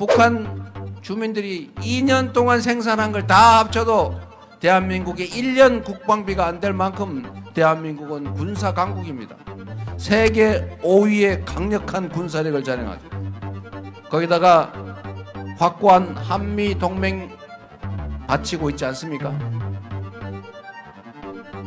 북한 주민들이 2년 동안 생산한 걸 다 합쳐도 대한민국의 1년 국방비가 안 될 만큼 대한민국은 군사 강국입니다. 세계 5위의 강력한 군사력을 자랑하죠. 거기다가 확고한 한미 동맹 바치고 있지 않습니까?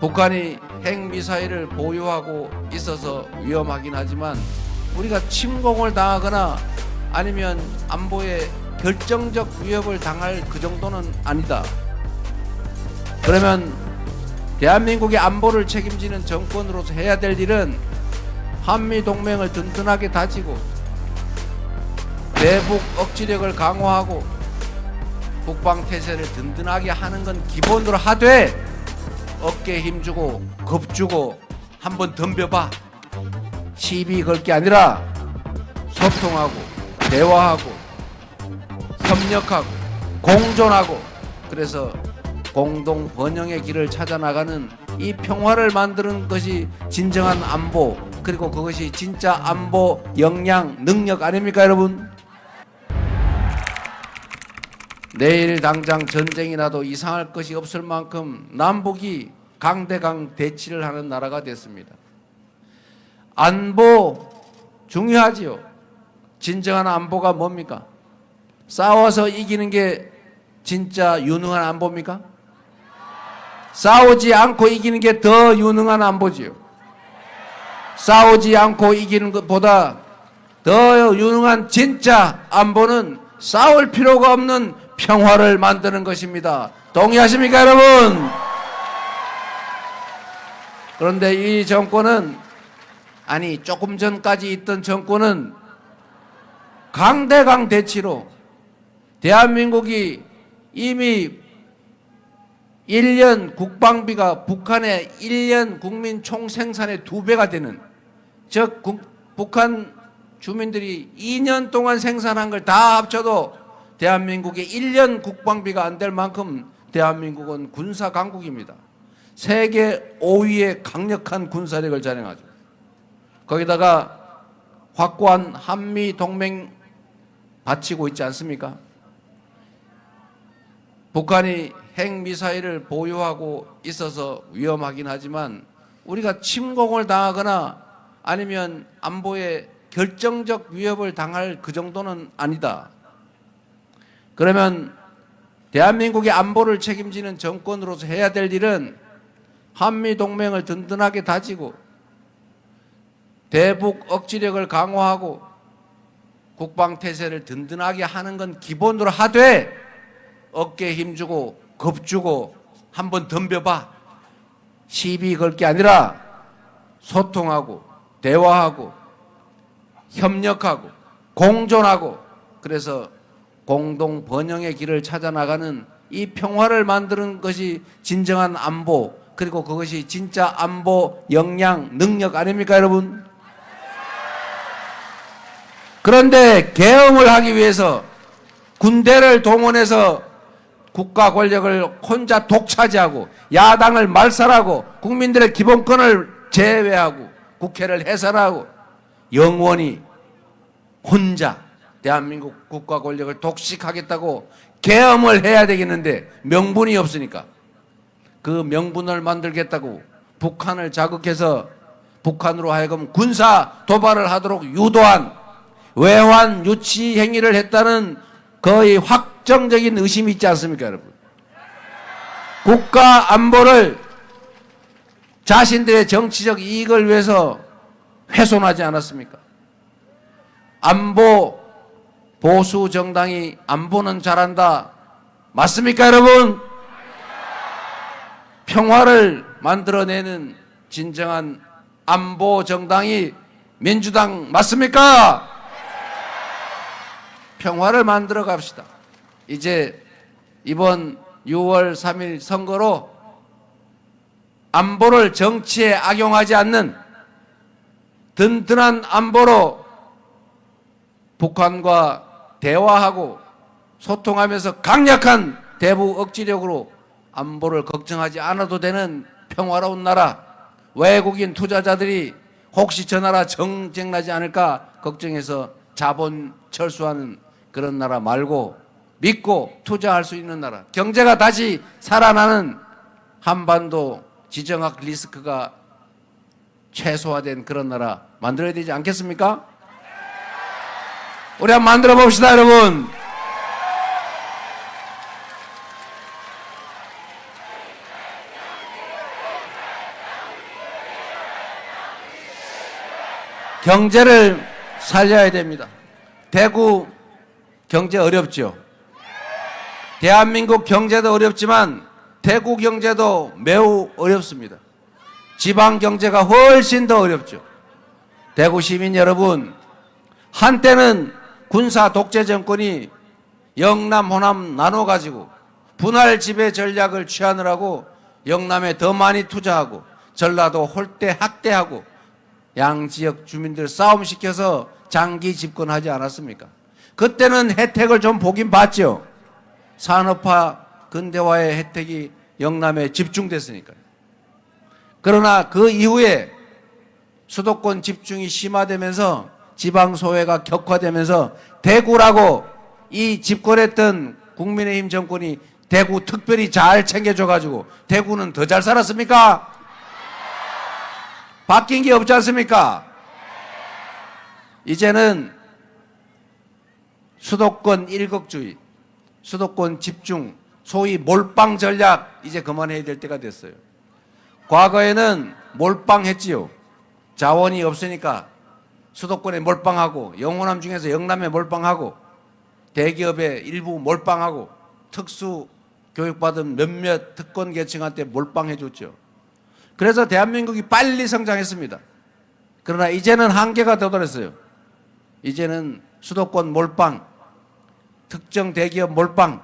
북한이 핵미사일을 보유하고 있어서 위험하긴 하지만 우리가 침공을 당하거나 아니면 안보에 결정적 위협을 당할 그 정도는 아니다. 그러면 대한민국의 안보를 책임지는 정권으로서 해야 될 일은 한미동맹을 든든하게 다지고 대북 억지력을 강화하고 국방태세를 든든하게 하는 건 기본으로 하되 어깨에 힘주고 겁주고 한번 덤벼봐 시비 걸 게 아니라 소통하고 대화하고 협력하고 공존하고 그래서 공동 번영의 길을 찾아 나가는 이 평화를 만드는 것이 진정한 안보 그리고 그것이 진짜 안보 역량 능력 아닙니까 여러분? 내일 당장 전쟁이 나도 이상할 것이 없을 만큼 남북이 강대강 대치를 하는 나라가 됐습니다. 안보 중요하지요. 진정한 안보가 뭡니까? 싸워서 이기는 게 진짜 유능한 안보입니까? 싸우지 않고 이기는 게 더 유능한 안보지요. 싸우지 않고 이기는 것보다 더 유능한 진짜 안보는 싸울 필요가 없는 평화를 만드는 것입니다. 동의하십니까 여러분? 그런데 이 정권은 아니 조금 전까지 있던 정권은 강대강 대치로 대한민국이 이미 1년 국방비가 북한의 1년 국민 총생산의 2배가 되는 즉 북한 주민들이 2년 동안 생산한 걸 다 합쳐도 대한민국의 1년 국방비가 안 될 만큼 대한민국은 군사 강국입니다. 세계 5위의 강력한 군사력을 자랑하죠. 거기다가 확고한 한미 동맹 바치고 있지 않습니까? 북한이 핵미사일을 보유하고 있어서 위험하긴 하지만 우리가 침공을 당하거나 아니면 안보에 결정적 위협을 당할 그 정도는 아니다. 그러면 대한민국의 안보를 책임지는 정권으로서 해야 될 일은 한미동맹을 든든하게 다지고 대북 억지력을 강화하고 국방태세를 든든하게 하는 건 기본으로 하되 어깨에 힘주고 겁주고 한번 덤벼봐 시비 걸 게 아니라 소통하고 대화하고 협력하고 공존하고 그래서 공동 번영의 길을 찾아 나가는 이 평화를 만드는 것이 진정한 안보 그리고 그것이 진짜 안보 역량 능력 아닙니까 여러분? 그런데 계엄을 하기 위해서 군대를 동원해서 국가 권력을 혼자 독차지하고 야당을 말살하고 국민들의 기본권을 제외하고 국회를 해산하고 영원히 혼자 대한민국 국가 권력을 독식하겠다고 계엄을 해야 되겠는데 명분이 없으니까 그 명분을 만들겠다고 북한을 자극해서 북한으로 하여금 군사 도발을 하도록 유도한 외환 유치 행위를 했다는 거의 확정적인 의심이 있지 않습니까 여러분? 국가 안보를 자신들의 정치적 이익을 위해서 훼손하지 않았습니까? 안보 보수 정당이 안보는 잘한다 맞습니까 여러분? 평화를 만들어내는 진정한 안보 정당이 민주당 맞습니까? 평화를 만들어 갑시다. 이제 이번 6월 3일 선거로 안보를 정치에 악용하지 않는 든든한 안보로 북한과 대화하고 소통하면서 강력한 대북 억지력으로 안보를 걱정하지 않아도 되는 평화로운 나라 외국인 투자자들이 혹시 저 나라 정쟁나지 않을까 걱정해서 자본 철수하는 그런 나라 말고 믿고 투자할 수 있는 나라, 경제가 다시 살아나는 한반도 지정학 리스크가 최소화된 그런 나라 만들어야 되지 않겠습니까? 우리 한번 만들어 봅시다, 여러분. 경제를 살려야 됩니다. 대구 경제 어렵죠. 대한민국 경제도 어렵지만 대구 경제도 매우 어렵습니다. 지방 경제가 훨씬 더 어렵죠. 대구 시민 여러분, 한때는 군사 독재 정권이 영남, 호남 나눠가지고 분할 지배 전략을 취하느라고 영남에 더 많이 투자하고 전라도 홀대 학대하고 양 지역 주민들 싸움시켜서 장기 집권하지 않았습니까? 그때는 혜택을 좀 보긴 봤죠. 산업화 근대화의 혜택이 영남에 집중됐으니까요. 그러나 그 이후에 수도권 집중이 심화되면서 지방소외가 격화되면서 대구라고 이 집권했던 국민의힘 정권이 대구 특별히 잘 챙겨줘가지고 대구는 더 잘 살았습니까? 바뀐 게 없지 않습니까? 이제는 수도권 일극주의, 수도권 집중, 소위 몰빵 전략 이제 그만해야 될 때가 됐어요. 과거에는 몰빵했지요. 자원이 없으니까 수도권에 몰빵하고 영호남 중에서 영남에 몰빵하고 대기업에 일부 몰빵하고 특수 교육받은 몇몇 특권 계층한테 몰빵해줬죠. 그래서 대한민국이 빨리 성장했습니다. 그러나 이제는 한계가 도달했어요. 이제는 수도권 몰빵, 특정 대기업 몰빵,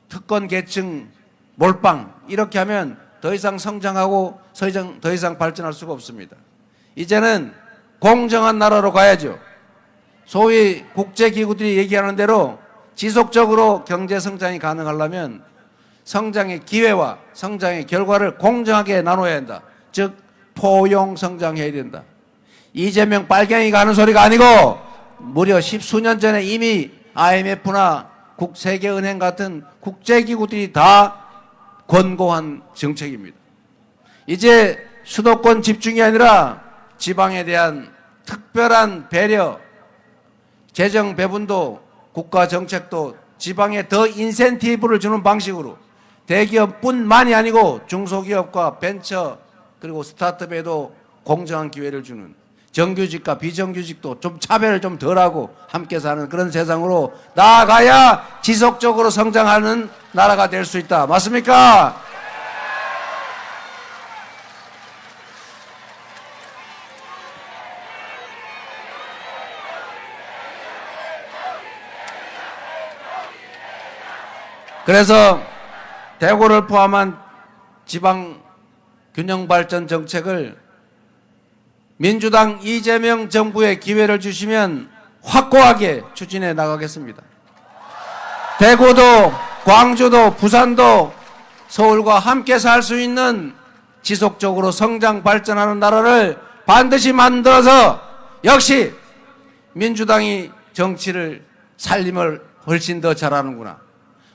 특권 계층 몰빵 이렇게 하면 더 이상 성장하고 더 이상 발전할 수가 없습니다. 이제는 공정한 나라로 가야죠. 소위 국제기구들이 얘기하는 대로 지속적으로 경제 성장이 가능하려면 성장의 기회와 성장의 결과를 공정하게 나눠야 한다. 즉 포용 성장해야 된다. 이재명 빨갱이가 하는 소리가 아니고 무려 십수년 전에 이미 IMF나 세계은행 같은 국제기구들이 다 권고한 정책입니다. 이제 수도권 집중이 아니라 지방에 대한 특별한 배려, 재정 배분도 국가 정책도 지방에 더 인센티브를 주는 방식으로 대기업뿐만이 아니고 중소기업과 벤처 그리고 스타트업에도 공정한 기회를 주는 정규직과 비정규직도 좀 차별을 좀 덜하고 함께 사는 그런 세상으로 나아가야 지속적으로 성장하는 나라가 될 수 있다. 맞습니까? 그래서 대구를 포함한 지방 균형발전 정책을 민주당 이재명 정부에 기회를 주시면 확고하게 추진해 나가겠습니다. 대구도 광주도 부산도 서울과 함께 살 수 있는 지속적으로 성장 발전하는 나라를 반드시 만들어서 역시 민주당이 정치를 살림을 훨씬 더 잘하는구나.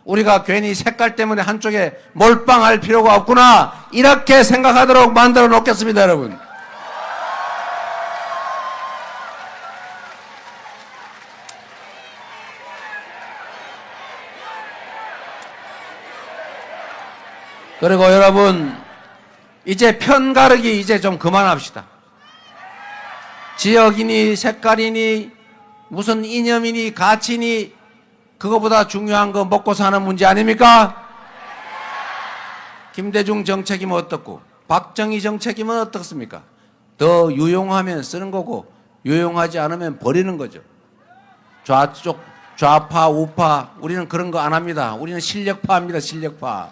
우리가 괜히 색깔 때문에 한쪽에 몰빵할 필요가 없구나. 이렇게 생각하도록 만들어 놓겠습니다, 여러분. 그리고 여러분, 이제 편가르기 이제 좀 그만합시다. 지역이니 색깔이니 무슨 이념이니 가치니 그거보다 중요한 거 먹고 사는 문제 아닙니까? 김대중 정책이면 어떻고 박정희 정책이면 어떻습니까? 더 유용하면 쓰는 거고 유용하지 않으면 버리는 거죠. 좌쪽, 좌파, 우파 우리는 그런 거 안 합니다. 우리는 실력파입니다. 실력파.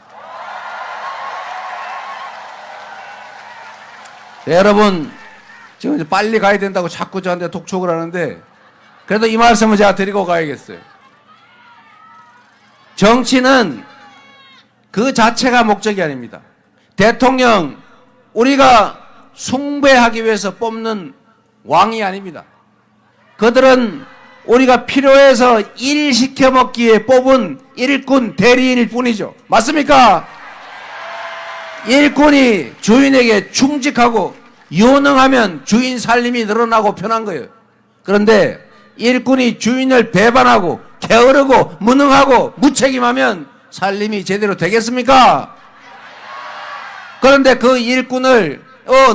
네, 여러분 지금 이제 빨리 가야 된다고 자꾸 저한테 독촉을 하는데 그래도 이 말씀을 제가 드리고 가야겠어요. 정치는 그 자체가 목적이 아닙니다. 대통령 우리가 숭배하기 위해서 뽑는 왕이 아닙니다. 그들은 우리가 필요해서 일 시켜먹기 위해 뽑은 일꾼 대리인일 뿐이죠. 맞습니까? 일꾼이 주인에게 충직하고 유능하면 주인 살림이 늘어나고 편한 거예요. 그런데 일꾼이 주인을 배반하고 게으르고 무능하고 무책임하면 살림이 제대로 되겠습니까? 그런데 그 일꾼을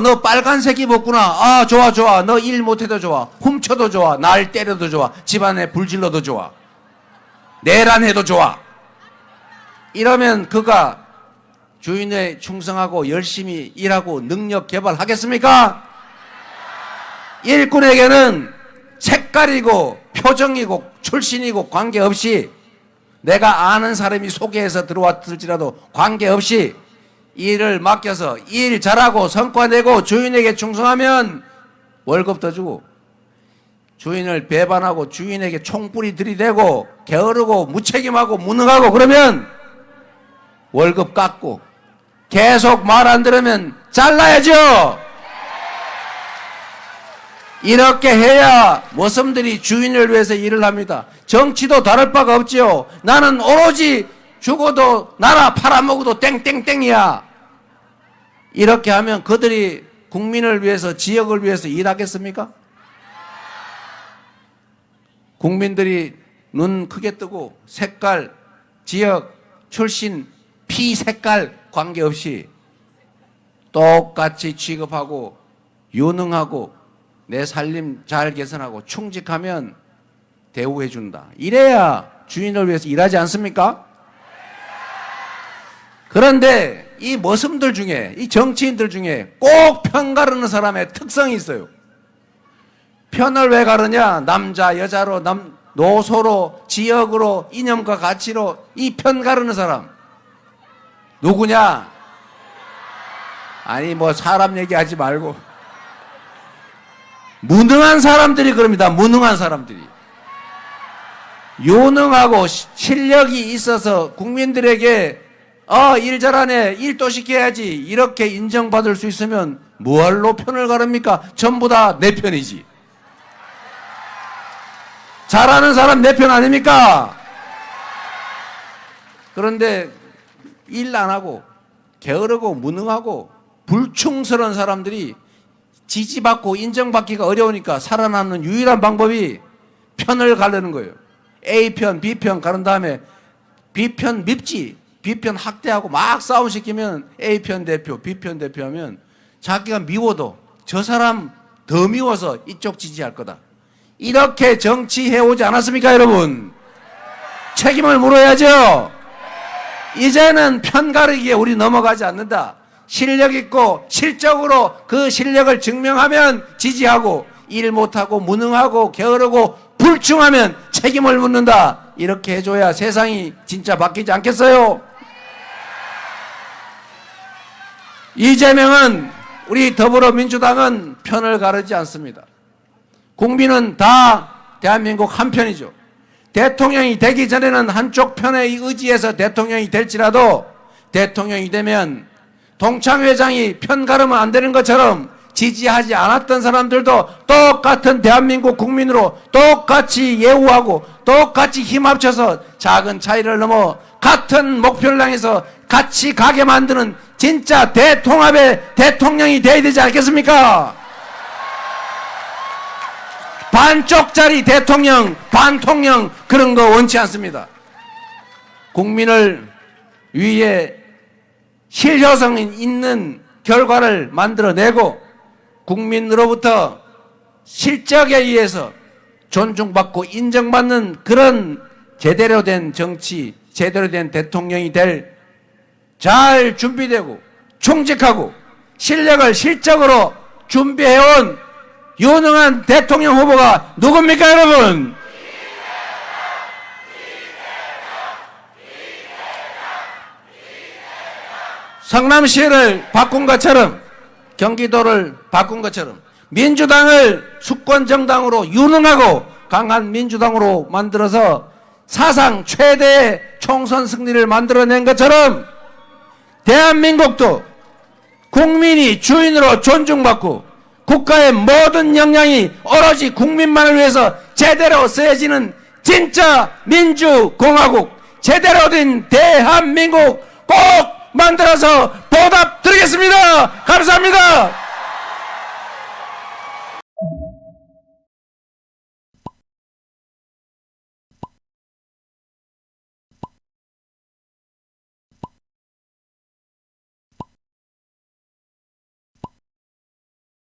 너 빨간색 입었구나. 아, 좋아, 좋아. 너 일 못해도 좋아. 훔쳐도 좋아. 날 때려도 좋아. 집안에 불질러도 좋아. 내란해도 좋아. 이러면 그가 주인에 충성하고 열심히 일하고 능력 개발하겠습니까? 일꾼에게는 색깔이고 표정이고 출신이고 관계없이, 내가 아는 사람이 소개해서 들어왔을지라도 관계없이 일을 맡겨서 일 잘하고 성과 내고 주인에게 충성하면 월급 더 주고, 주인을 배반하고 주인에게 총뿌리 들이대고 게으르고 무책임하고 무능하고 그러면 월급 깎고, 계속 말 안 들으면 잘라야죠. 이렇게 해야 머슴들이 주인을 위해서 일을 합니다. 정치도 다를 바가 없지요. 나는 오로지 죽어도 나라 팔아먹어도 땡땡땡이야. 이렇게 하면 그들이 국민을 위해서, 지역을 위해서 일하겠습니까? 국민들이 눈 크게 뜨고 색깔, 지역, 출신, 피 색깔 관계없이 똑같이 취급하고 유능하고 내 살림 잘 개선하고 충직하면 대우해 준다. 이래야 주인을 위해서 일하지 않습니까? 그런데 이 머슴들 중에, 이 정치인들 중에 꼭 편 가르는 사람의 특성이 있어요. 편을 왜 가르냐? 남자, 여자로, 노소로, 지역으로, 이념과 가치로 이 편 가르는 사람. 누구냐? 아니, 뭐 사람 얘기하지 말고. 무능한 사람들이 그럽니다. 무능한 사람들이. 유능하고 실력이 있어서 국민들에게 일 잘하네, 일 또 시켜야지, 이렇게 인정받을 수 있으면 뭐할로 편을 가릅니까? 전부 다 내 편이지. 잘하는 사람 내 편 아닙니까? 그런데 일 안 하고 게으르고 무능하고 불충스러운 사람들이 지지받고 인정받기가 어려우니까 살아남는 유일한 방법이 편을 가르는 거예요. A편, B편 가른 다음에 B편 밉지. B편 학대하고 막 싸움시키면 A편 대표, B편 대표하면 자기가 미워도 저 사람 더 미워서 이쪽 지지할 거다. 이렇게 정치해오지 않았습니까, 여러분? 책임을 물어야죠. 이제는 편 가르기에 우리 넘어가지 않는다. 실력 있고 실적으로 그 실력을 증명하면 지지하고, 일 못하고 무능하고 게으르고 불충하면 책임을 묻는다. 이렇게 해줘야 세상이 진짜 바뀌지 않겠어요? 이재명은, 우리 더불어민주당은 편을 가르지 않습니다. 국민은 다 대한민국 한 편이죠. 대통령이 되기 전에는 한쪽 편에 의지해서 대통령이 될지라도 대통령이 되면 동창회장이 편 가르면 안 되는 것처럼 지지하지 않았던 사람들도 똑같은 대한민국 국민으로 똑같이 예우하고 똑같이 힘 합쳐서 작은 차이를 넘어 같은 목표를 향해서 같이 가게 만드는 진짜 대통합의 대통령이 되어야 되지 않겠습니까? 반쪽짜리 대통령, 반통령 그런 거 원치 않습니다. 국민을 위해 실효성 있는 결과를 만들어내고 국민으로부터 실적에 의해서 존중받고 인정받는 그런 제대로 된 정치, 제대로 된 대통령이 될 잘 준비되고 충직하고 실력을 실적으로 준비해온 유능한 대통령 후보가 누굽니까, 여러분? 성남시를 바꾼 것처럼, 경기도를 바꾼 것처럼 민주당을 수권정당으로 유능하고 강한 민주당으로 만들어서 사상 최대의 총선 승리를 만들어낸 것처럼 대한민국도 국민이 주인으로 존중받고 국가의 모든 역량이 오로지 국민만을 위해서 제대로 쓰여지는 진짜 민주공화국, 제대로 된 대한민국 꼭 만들어서 보답드리겠습니다. 감사합니다.